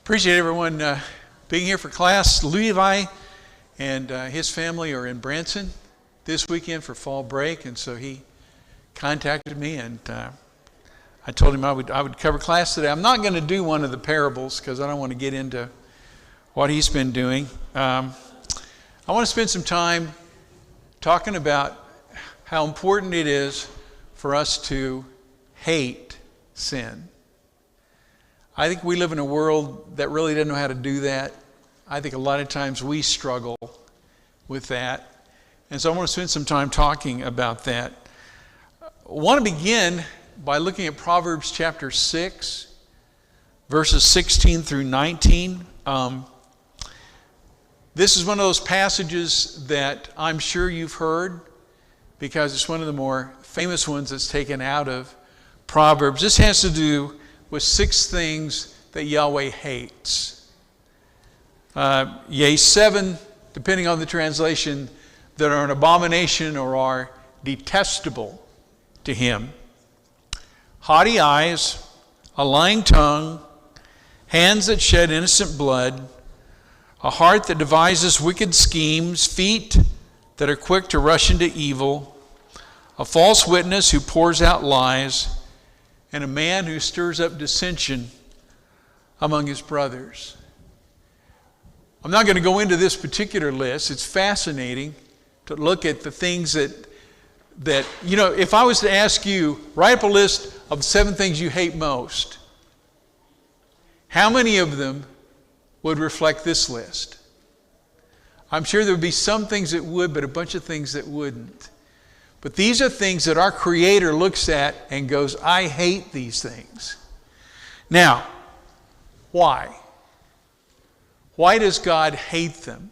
Appreciate everyone being here for class. Levi and his family are in Branson this weekend for fall break, and so he contacted me, and I told him I would cover class today. I'm not going to do one of the parables because I don't want to get into what he's been doing. I want to spend some time talking about how important it is for us to hate sin. I think we live in a world that really doesn't know how to do that. I think a lot of times we struggle with that. And so I want to spend some time talking about that. I want to begin by looking at Proverbs chapter 6, verses 16 through 19. This is one of those passages that I'm sure you've heard because it's one of the more famous ones that's taken out of Proverbs. This has to do with 6 things that Yahweh hates. Yea, 7, depending on the translation, that are an abomination or are detestable to him. Haughty eyes, a lying tongue, hands that shed innocent blood, a heart that devises wicked schemes, feet that are quick to rush into evil, a false witness who pours out lies, and a man who stirs up dissension among his brothers. I'm not going to go into this particular list. It's fascinating to look at the things that if I was to ask you, write up a list of 7 things you hate most, how many of them would reflect this list? I'm sure there would be some things that would, but a bunch of things that wouldn't. But these are things that our Creator looks at and goes, I hate these things. Now, why? Why does God hate them?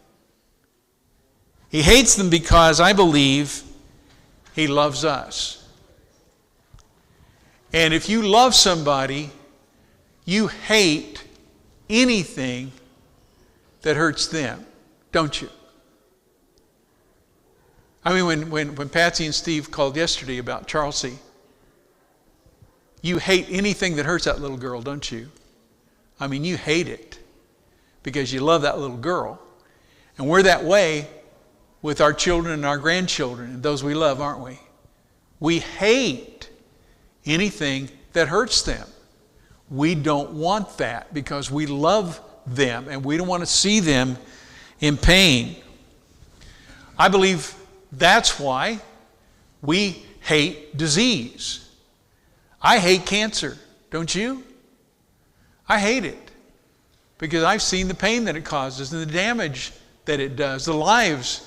He hates them because I believe He loves us. And if you love somebody, you hate anything that hurts them, don't you? I mean, when Patsy and Steve called yesterday about Charlesy, you hate anything that hurts that little girl, don't you? I mean, you hate it because you love that little girl. And we're that way with our children and our grandchildren and those we love, aren't we? We hate anything that hurts them. We don't want that because we love them and we don't want to see them in pain. I believe that's why we hate disease. I hate cancer, don't you? I hate it because I've seen the pain that it causes and the damage that it does, the lives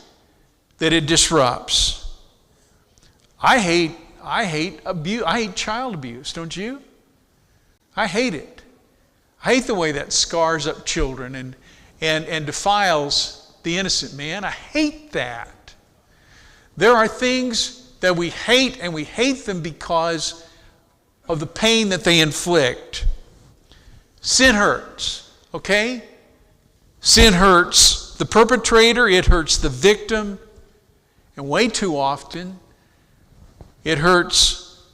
that it disrupts. I hate abuse. I hate child abuse, don't you? I hate it. I hate the way that scars up children and defiles the innocent man. I hate that. There are things that we hate, and we hate them because of the pain that they inflict. Sin hurts, okay? Sin hurts the perpetrator, it hurts the victim, and way too often, it hurts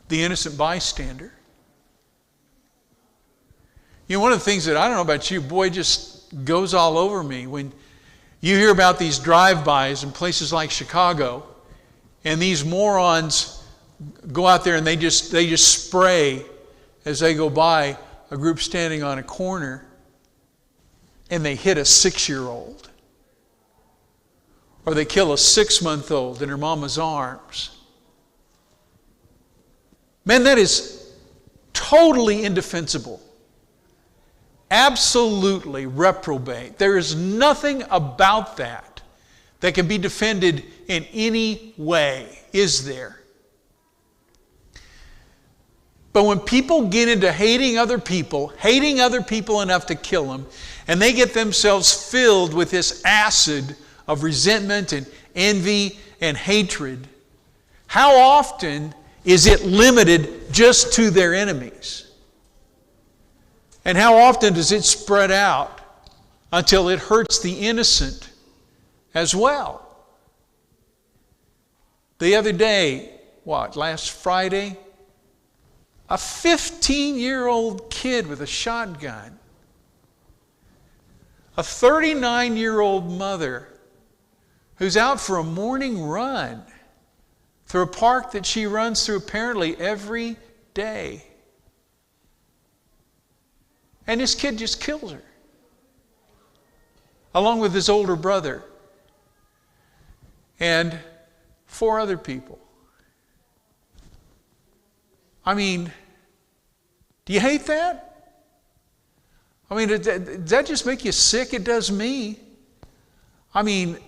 the innocent bystander. You know, one of the things that, I don't know about you, boy, just goes all over me when you hear about these drive-bys in places like Chicago, and these morons go out there and they just spray as they go by a group standing on a corner, and they hit a 6-year-old. Or they kill a 6-month-old in her mama's arms. Man, that is totally indefensible. Absolutely reprobate. There is nothing about that that can be defended in any way, is there? But when people get into hating other people enough to kill them, and they get themselves filled with this acid of resentment and envy and hatred, how often is it limited just to their enemies? And how often does it spread out until it hurts the innocent as well? The other day, last Friday, a 15-year-old kid with a shotgun A 39-year-old mother who's out for a morning run through a park that she runs through apparently every day. And this kid just kills her, along with his older brother and 4 other people. I mean, do you hate that? I mean, does that just make you sick? It does me. I mean,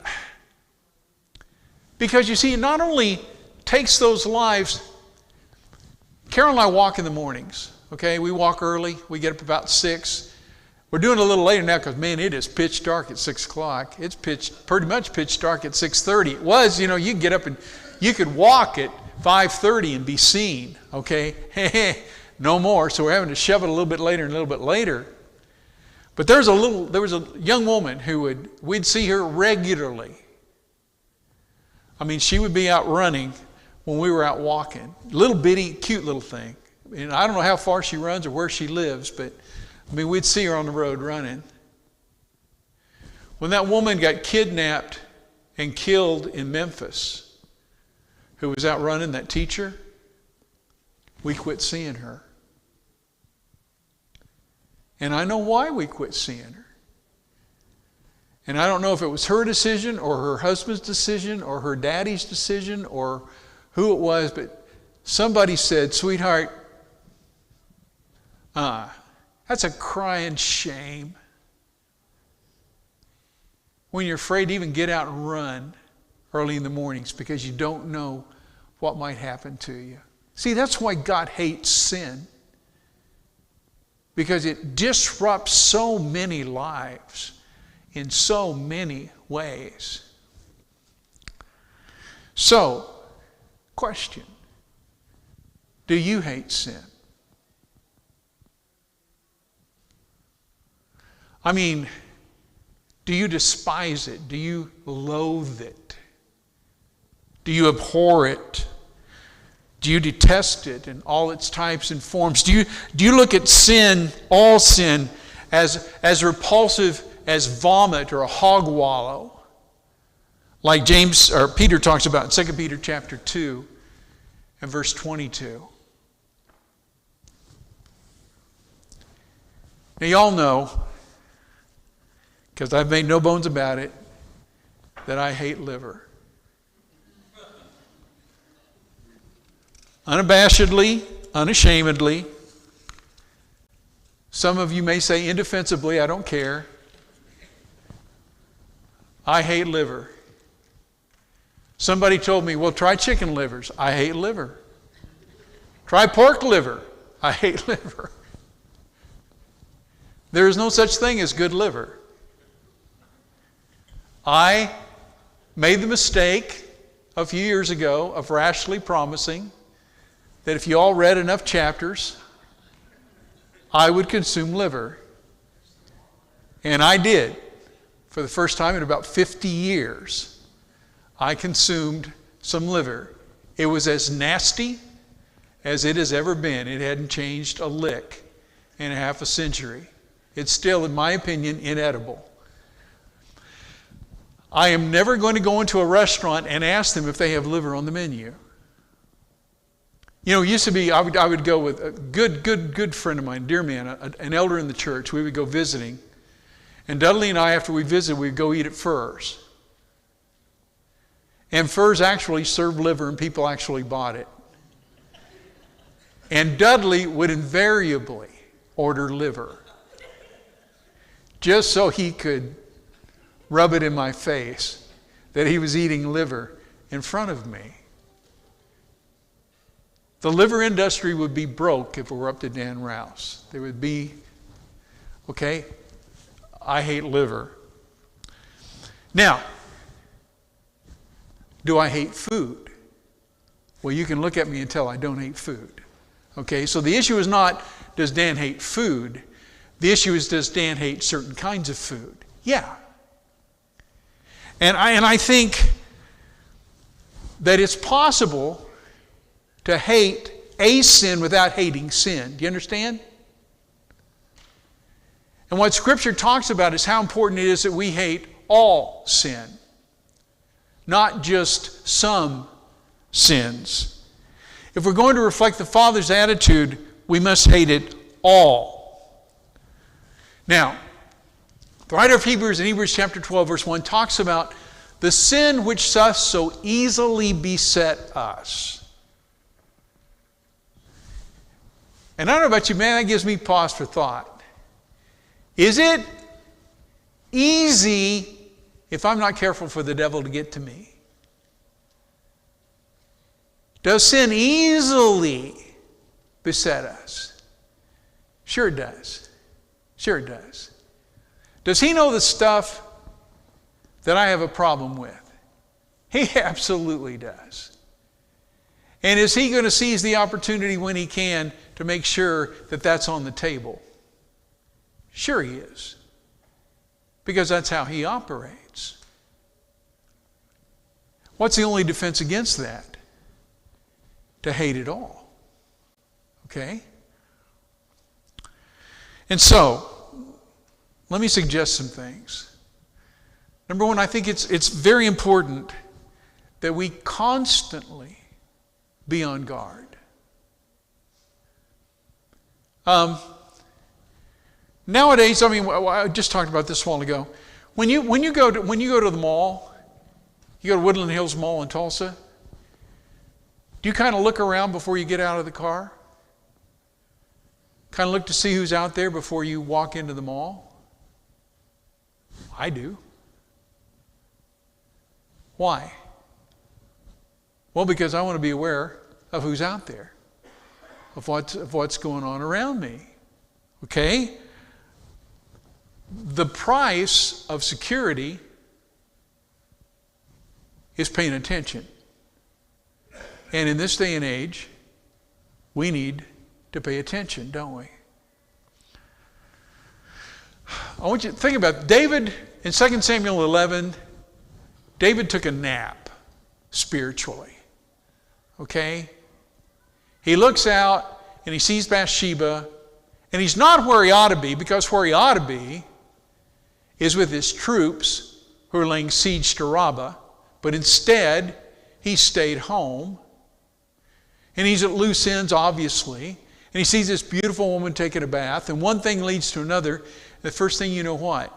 because you see, it not only takes those lives. Carol and I walk in the mornings. Okay, we walk early. We get up about 6. We're doing it a little later now because, man, it is pitch dark at 6 o'clock. It's pretty much pitch dark at 6:30. It was, you could get up and you could walk at 5:30 and be seen. Okay, no more. So we're having to shove it a little bit later and a little bit later. But there was a young woman who we'd see her regularly. I mean, she would be out running when we were out walking. Little bitty, cute little thing. And I don't know how far she runs or where she lives, but I mean, we'd see her on the road running. When that woman got kidnapped and killed in Memphis, who was out running, that teacher, we quit seeing her. And I know why we quit seeing her. And I don't know if it was her decision or her husband's decision or her daddy's decision or who it was, but somebody said, "Sweetheart, that's a crying shame. When you're afraid to even get out and run early in the mornings because you don't know what might happen to you." See, that's why God hates sin. Because it disrupts so many lives in so many ways. So, question. Do you hate sin? I mean, do you despise it? Do you loathe it? Do you abhor it? Do you detest it in all its types and forms? Do you look at sin, all sin, as repulsive as vomit or a hog wallow? Like Peter talks about in 2 Peter chapter 2 and verse 22. Now y'all know, because I've made no bones about it, that I hate liver. Unabashedly, unashamedly. Some of you may say indefensibly, I don't care. I hate liver. Somebody told me, well, try chicken livers. I hate liver. Try pork liver. I hate liver. There is no such thing as good liver. I made the mistake a few years ago of rashly promising that if you all read enough chapters, I would consume liver. And I did. For the first time in about 50 years, I consumed some liver. It was as nasty as it has ever been. It hadn't changed a lick in half a century. It's still, in my opinion, inedible. I am never going to go into a restaurant and ask them if they have liver on the menu. You know, it used to be, I would go with a good friend of mine, dear man, an elder in the church. We would go visiting. And Dudley and I, after we visited, we'd go eat at Furr's. And Furr's actually served liver, and people actually bought it. And Dudley would invariably order liver, just so he could rub it in my face that he was eating liver in front of me. The liver industry would be broke if it were up to Dan Rouse. There would be, okay, I hate liver. Now, do I hate food? Well, you can look at me and tell I don't hate food. Okay, so the issue is not, does Dan hate food? The issue is, does Dan hate certain kinds of food? Yeah. And I think that it's possible to hate a sin without hating sin. Do you understand? And what Scripture talks about is how important it is that we hate all sin, not just some sins. If we're going to reflect the Father's attitude, we must hate it all. Now, the writer of Hebrews in Hebrews chapter 12, verse 1 talks about the sin which doth so easily beset us. And I don't know about you, man, that gives me pause for thought. Is it easy, if I'm not careful, for the devil to get to me? Does sin easily beset us? Sure it does. Sure it does. Does he know the stuff that I have a problem with? He absolutely does. And is he going to seize the opportunity when he can to make sure that that's on the table? Sure he is. Because that's how he operates. What's the only defense against that? To hate it all. Okay? And so, let me suggest some things. Number one, I think it's very important that we constantly be on guard. Nowadays, I mean, I just talked about this a while ago. When you go to the mall, you go to Woodland Hills Mall in Tulsa, do you kind of look around before you get out of the car? Kind of look to see who's out there before you walk into the mall? I do. Why? Well, because I want to be aware of who's out there, of what's going on around me. Okay? The price of security is paying attention. And in this day and age, we need to pay attention, don't we? I want you to think about David in 2 Samuel 11. David took a nap spiritually. Okay? He looks out and he sees Bathsheba, and he's not where he ought to be, because where he ought to be is with his troops who are laying siege to Rabbah, but instead he stayed home. And he's at loose ends, obviously. And he sees this beautiful woman taking a bath, and one thing leads to another. The first thing you know what?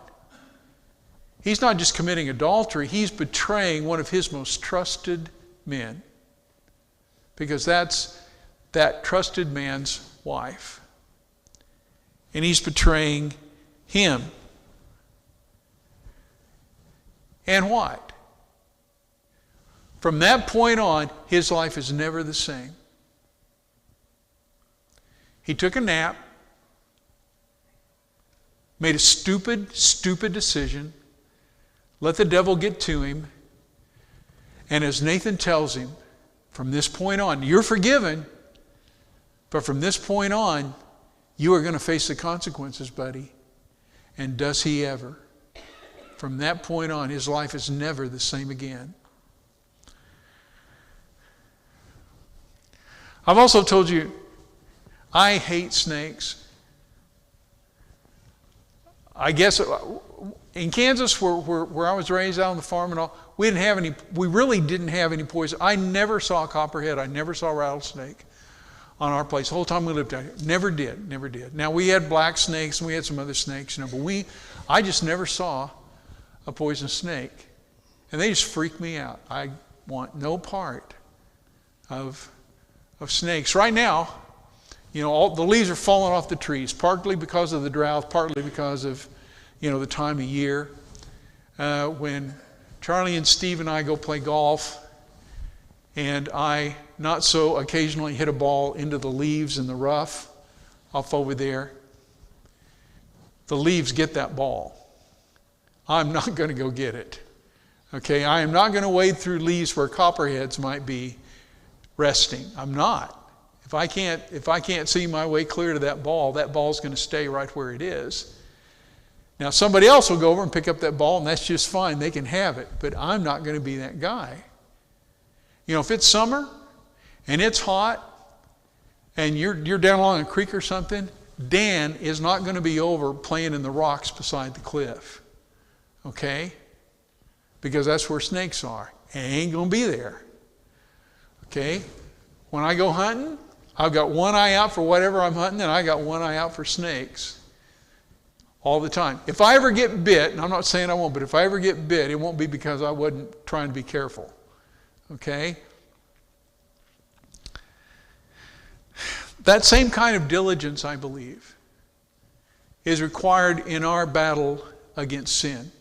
He's not just committing adultery, he's betraying one of his most trusted men. Because that's that trusted man's wife. And he's betraying him. And what? From that point on, his life is never the same. He took a nap, made a stupid decision, let the devil get to him, and as Nathan tells him, from this point on, you're forgiven, but from this point on, you are going to face the consequences, buddy. And does he ever? From that point on, his life is never the same again. I've also told you, I hate snakes. I guess in Kansas, where I was raised out on the farm and all, we really didn't have any poison. I never saw a copperhead. I never saw a rattlesnake on our place. The whole time we lived out here. Never did. Now, we had black snakes and we had some other snakes, but I just never saw a poisonous snake. And they just freak me out. I want no part of snakes. Right now, all the leaves are falling off the trees, partly because of the drought, partly because of, the time of year. When Charlie and Steve and I go play golf, and I not so occasionally hit a ball into the leaves in the rough off over there, the leaves get that ball. I'm not going to go get it. Okay, I am not going to wade through leaves where copperheads might be resting. I'm not. If I can't see my way clear to that ball's going to stay right where it is. Now, somebody else will go over and pick up that ball, and that's just fine. They can have it, but I'm not going to be that guy. If it's summer and it's hot and you're down along a creek or something, Dan is not going to be over playing in the rocks beside the cliff. Okay? Because that's where snakes are. And he ain't going to be there. Okay? When I go hunting, I've got one eye out for whatever I'm hunting, and I got one eye out for snakes. All the time. If I ever get bit, and I'm not saying I won't, but if I ever get bit, it won't be because I wasn't trying to be careful. Okay? That same kind of diligence, I believe, is required in our battle against sin.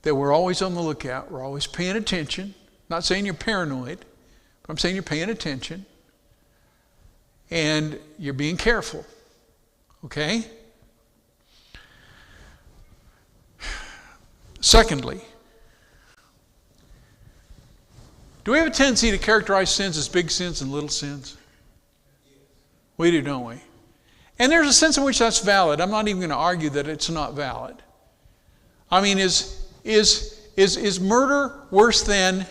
That we're always on the lookout, we're always paying attention. Not saying you're paranoid, but I'm saying you're paying attention. And you're being careful. Okay? Secondly, do we have a tendency to characterize sins as big sins and little sins? We do, don't we? And there's a sense in which that's valid. I'm not even going to argue that it's not valid. I mean, is murder worse than,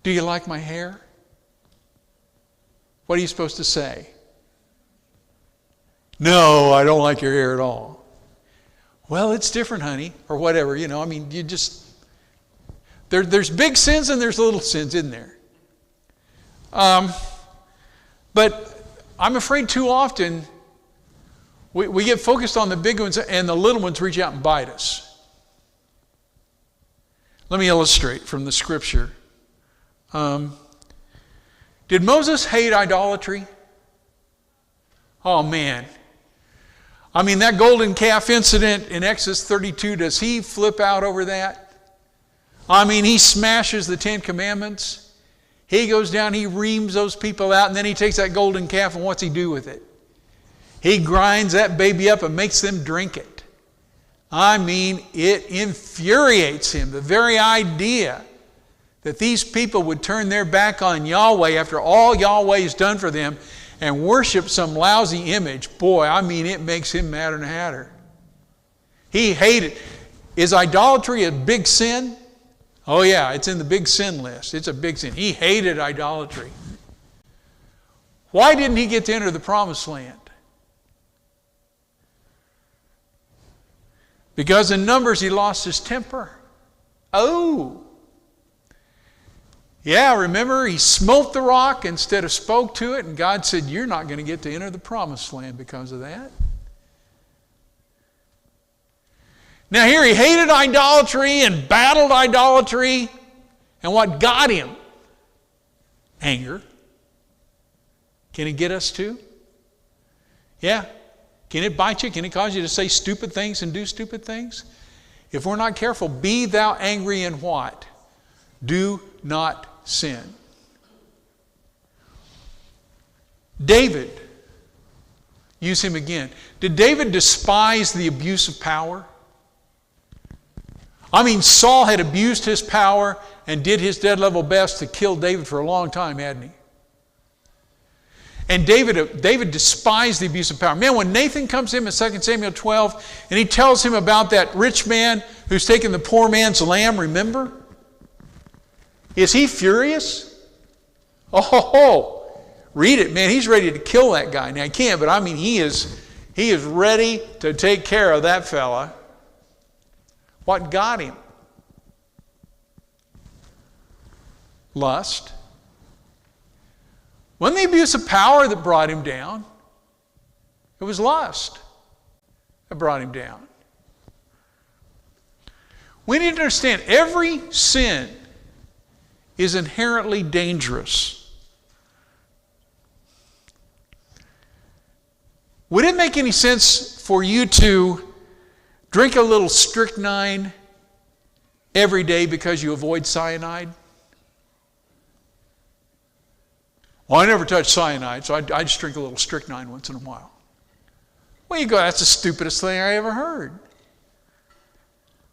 do you like my hair? What are you supposed to say? No, I don't like your hair at all. Well, it's different, honey, or whatever, you know. I mean, you just, there's big sins and there's little sins in there. But I'm afraid too often we get focused on the big ones and the little ones reach out and bite us. Let me illustrate from the scripture. Did Moses hate idolatry? Oh, man. I mean, that golden calf incident in Exodus 32, does he flip out over that? I mean, he smashes the 10 Commandments. He goes down, he reams those people out, and then he takes that golden calf, and what's he do with it? He grinds that baby up and makes them drink it. I mean, it infuriates him. The very idea that these people would turn their back on Yahweh after all Yahweh has done for them and worship some lousy image, boy, I mean, it makes him madder than a hatter. He hated. Is idolatry a big sin? Oh yeah, it's in the big sin list. It's a big sin. He hated idolatry. Why didn't he get to enter the promised land? Because in Numbers he lost his temper. Oh! Yeah, remember, he smote the rock instead of spoke to it, and God said, you're not going to get to enter the promised land because of that. Now here he hated idolatry and battled idolatry, and what got him? Anger. Can it get us too? Yeah. Can it bite you? Can it cause you to say stupid things and do stupid things? If we're not careful, be thou angry in what? Do not sin. David, use him again. Did David despise the abuse of power? I mean, Saul had abused his power and did his dead level best to kill David for a long time, hadn't he? And David despised the abuse of power. Man, when Nathan comes to him in 2 Samuel 12 and he tells him about that rich man who's taken the poor man's lamb, remember? Is he furious? Oh, read it, man. He's ready to kill that guy. Now, he can't, but I mean, he is ready to take care of that fella. What got him? Lust. Wasn't the abuse of power that brought him down? It was lust that brought him down. We need to understand every sin is inherently dangerous. Would it make any sense for you to drink a little strychnine every day because you avoid cyanide? Well, I never touch cyanide, so I just drink a little strychnine once in a while. Well, you go, that's the stupidest thing I ever heard.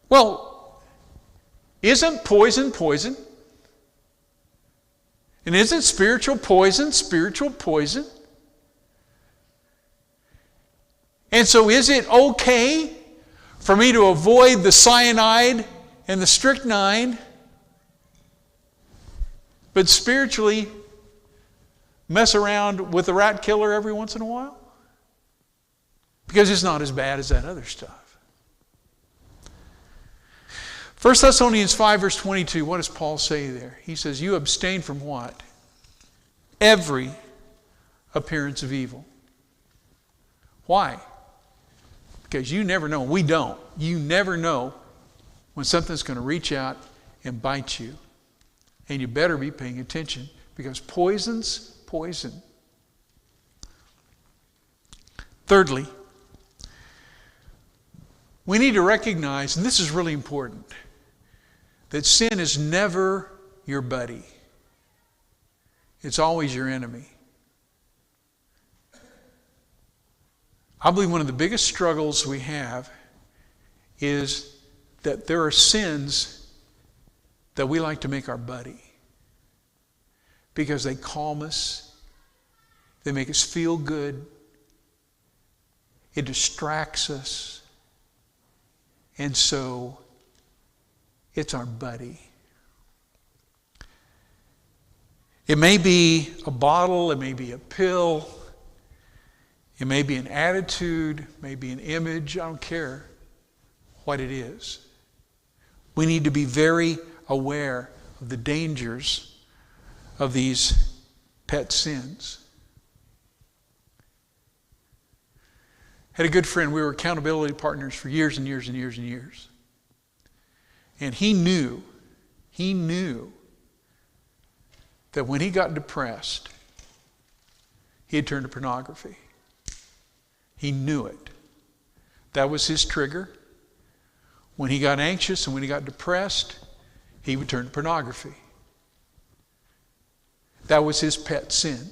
Well, isn't poison poison? And isn't spiritual poison spiritual poison? And so is it okay for me to avoid the cyanide and the strychnine, but spiritually mess around with a rat killer every once in a while? Because it's not as bad as that other stuff. 1 Thessalonians 5 verse 22, what does Paul say there? He says, you abstain from what? Every appearance of evil. Why? Because you never know. We don't. You never know when something's going to reach out and bite you. And you better be paying attention, because poison's poison. Thirdly, we need to recognize, and this is really important, that sin is never your buddy. It's always your enemy. I believe one of the biggest struggles we have is that there are sins that we like to make our buddy, because they calm us, they make us feel good, it distracts us, and so it's our buddy. It may be a bottle, it may be a pill, it may be an attitude, it may be an image, I don't care what it is. We need to be very aware of the dangers of these pet sins. Had a good friend, we were accountability partners for years and years and years and years. And he knew that when he got depressed, he had turned to pornography. He knew it. That was his trigger. When he got anxious and when he got depressed, he would turn to pornography. That was his pet sin.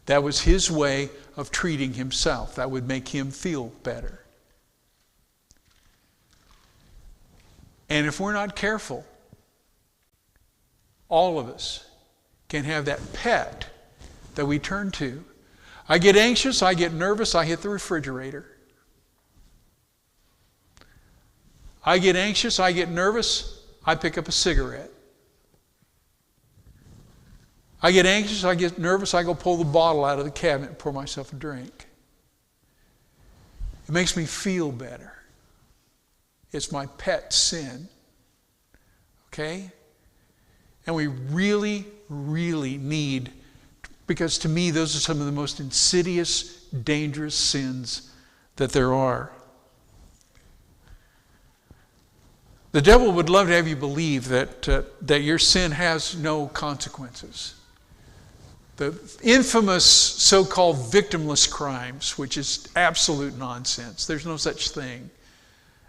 That was his way of treating himself. That would make him feel better. And if we're not careful, all of us can have that pet that we turn to. I get anxious, I get nervous, I hit the refrigerator. I get anxious, I get nervous, I pick up a cigarette. I get anxious, I get nervous, I go pull the bottle out of the cabinet and pour myself a drink. It makes me feel better. It's my pet sin. Okay? And we really, really need, because to me those are some of the most insidious, dangerous sins that there are. The devil would love to have you believe that your sin has no consequences. The infamous so-called victimless crimes, which is absolute nonsense. There's no such thing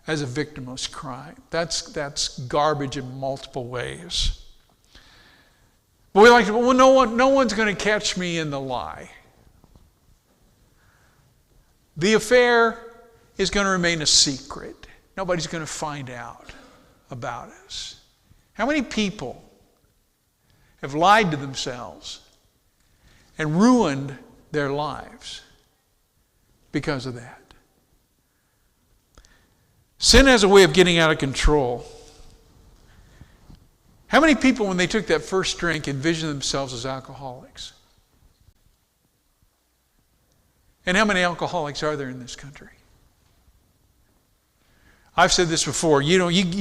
as a victimless crime. That's garbage in multiple ways. But we like to, well, no one's going to catch me in the lie. The affair is going to remain a secret. Nobody's going to find out about us. How many people have lied to themselves and ruined their lives because of that? Sin has a way of getting out of control. How many people, when they took that first drink, envisioned themselves as alcoholics? And how many alcoholics are there in this country? I've said this before. You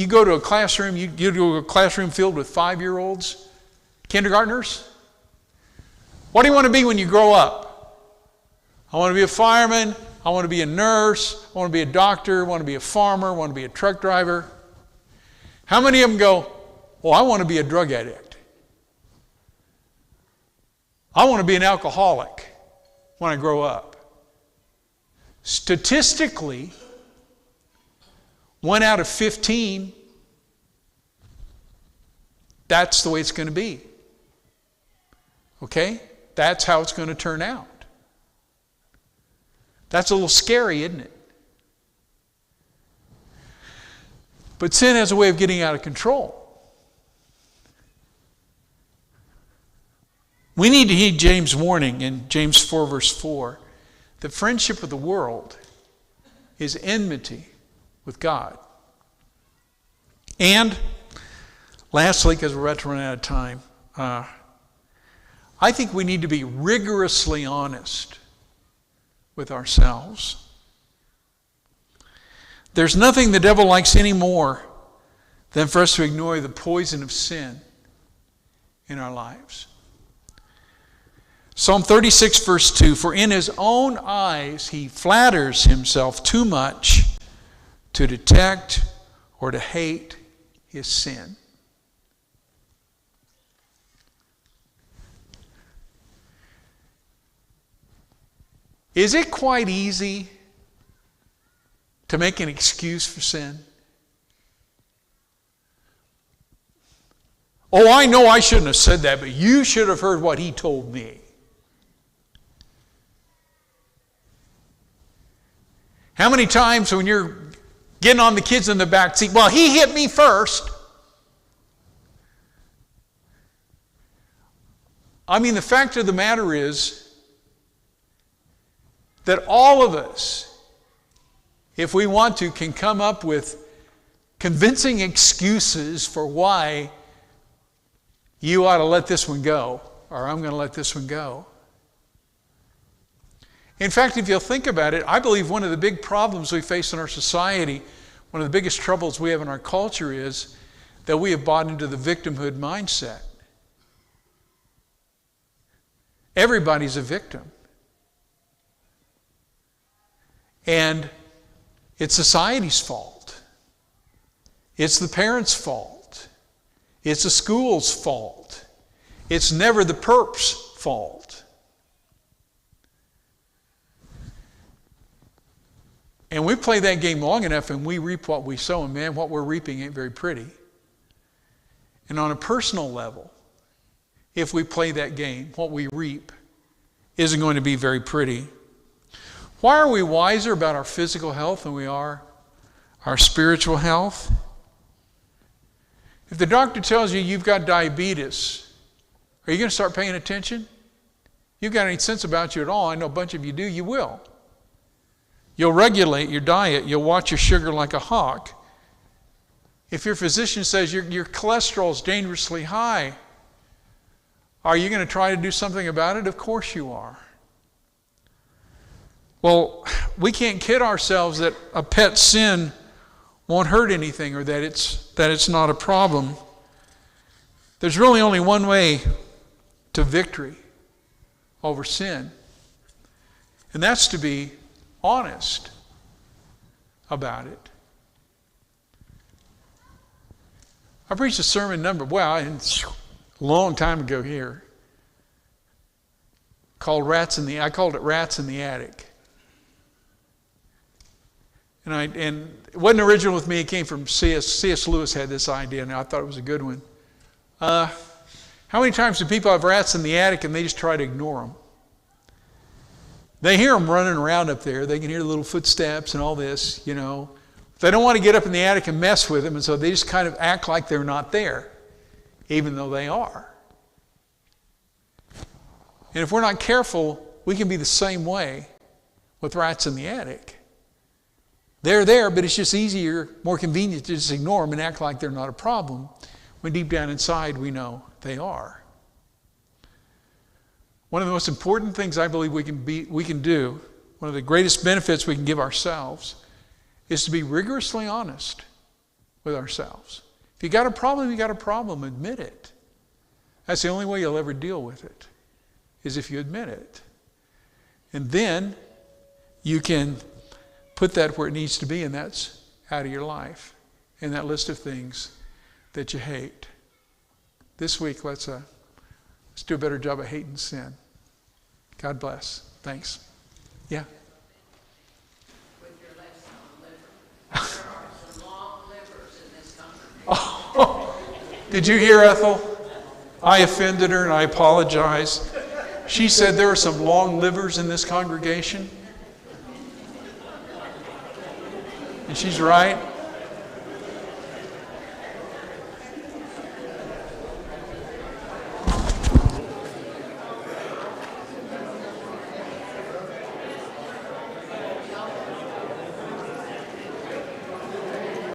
go to a classroom, you go to a classroom filled with 5-year-olds, kindergartners. What do you want to be when you grow up? I want to be a fireman. I want to be a nurse. I want to be a doctor. I want to be a farmer. I want to be a truck driver. How many of them go, well, I want to be a drug addict. I want to be an alcoholic when I grow up. Statistically, 1 out of 15, that's the way it's going to be. Okay? That's how it's going to turn out. That's a little scary, isn't it? But sin has a way of getting out of control. We need to heed James' warning in James 4 verse 4 that friendship with the world is enmity with God. And lastly, because we're about to run out of time, I think we need to be rigorously honest with ourselves. There's nothing the devil likes any more than for us to ignore the poison of sin in our lives. Psalm 36 verse 2, for in his own eyes he flatters himself too much to detect or to hate his sin. Is it quite easy to make an excuse for sin? Oh, I know I shouldn't have said that, but you should have heard what he told me. How many times when you're getting on the kids in the back seat, well, he hit me first. I mean, the fact of the matter is that all of us, if we want to, can come up with convincing excuses for why you ought to let this one go, or I'm going to let this one go. In fact, if you'll think about it, I believe one of the big problems we face in our society, one of the biggest troubles we have in our culture is that we have bought into the victimhood mindset. Everybody's a victim. And it's society's fault. It's the parents' fault. It's the school's fault. It's never the perp's fault. And we play that game long enough and we reap what we sow, and man, what we're reaping ain't very pretty. And on a personal level, if we play that game, what we reap isn't going to be very pretty. Why are we wiser about our physical health than we are our spiritual health? If the doctor tells you you've got diabetes, are you going to start paying attention? You've got any sense about you at all, I know a bunch of you do, you will. You'll regulate your diet. You'll watch your sugar like a hawk. If your physician says your cholesterol is dangerously high, are you going to try to do something about it? Of course you are. Well, we can't kid ourselves that a pet sin won't hurt anything or that it's not a problem. There's really only one way to victory over sin, and that's to be honest about it. I preached a sermon a long time ago here called I called it Rats in the Attic. And it wasn't original with me. It came from C.S. Lewis had this idea, and I thought it was a good one. How many times do people have rats in the attic and they just try to ignore them? They hear them running around up there. They can hear the little footsteps and all this, you know. They don't want to get up in the attic and mess with them, and so they just kind of act like they're not there, even though they are. And if we're not careful, we can be the same way with rats in the attic. They're there, but it's just easier, more convenient to just ignore them and act like they're not a problem, when deep down inside we know they are. One of the most important things I believe we can do, one of the greatest benefits we can give ourselves, is to be rigorously honest with ourselves. If you got a problem, you got a problem. Admit it. That's the only way you'll ever deal with it, is if you admit it. And then you can put that where it needs to be, and that's out of your life, in that list of things that you hate. This week, let's do a better job of hating sin. God bless. Thanks. Yeah. With your lesson on liver, there are some long livers in this congregation. Oh, did you hear Ethel? I offended her and I apologize. She said there are some long livers in this congregation. And she's right.